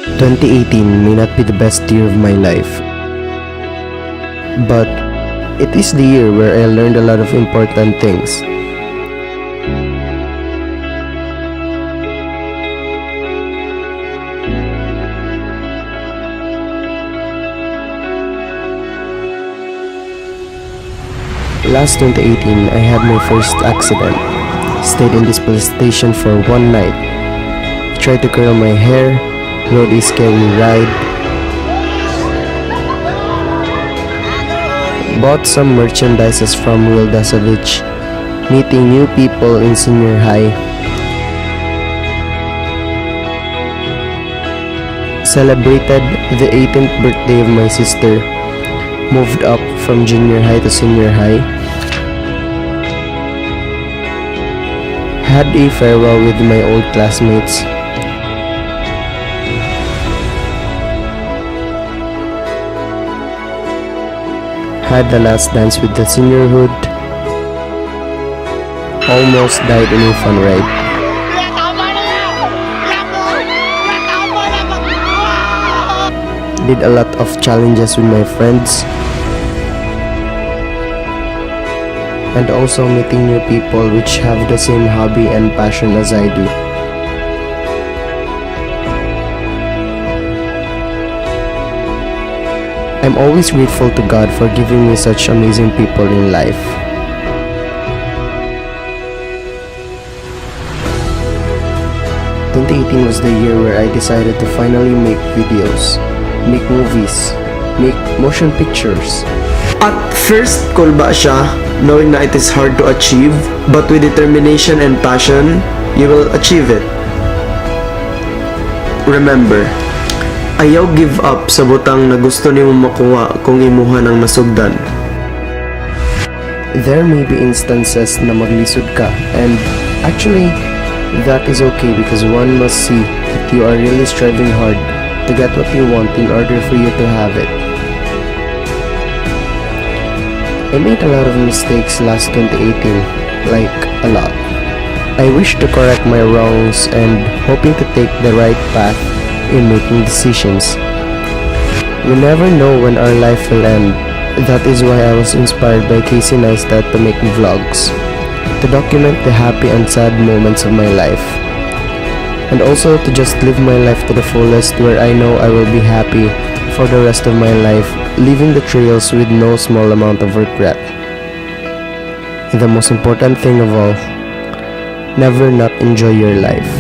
2018 may not be the best year of my life, but it is the year where I learned a lot of important things. Last 2018, I had my first accident. Stayed in this police station for one night. Tried to curl my hair, rode a scary ride, bought some merchandises from Will Dasovich, meeting new people in senior high, celebrated the 18th birthday of my sister, moved up from junior high to senior high, had a farewell with my old classmates, had the last dance with the seniorhood, almost died in a fun ride. Did a lot of challenges with my friends, and also meeting new people which have the same hobby and passion as I do. I'm always grateful to God for giving me such amazing people in life. Twenty 2018 was the year where I decided to finally make videos, make movies, make motion pictures. At first, kulba siya, knowing na it is hard to achieve, but with determination and passion, you will achieve it. Remember, ayaw give up sa butang na gusto nimo makuha kung imuha ng nasugdan. There may be instances na maglisod ka, and actually, that is okay because one must see that you are really striving hard to get what you want in order for you to have it. I made a lot of mistakes last 2018, like a lot. I wish to correct my wrongs and hoping to take the right path in making decisions. We never know when our life will end. That is why I was inspired by Casey Neistat to make vlogs, to document the happy and sad moments of my life, and also to just live my life to the fullest, where I know I will be happy for the rest of my life, leaving the trails with no small amount of regret. The most important thing of all, never not enjoy your life.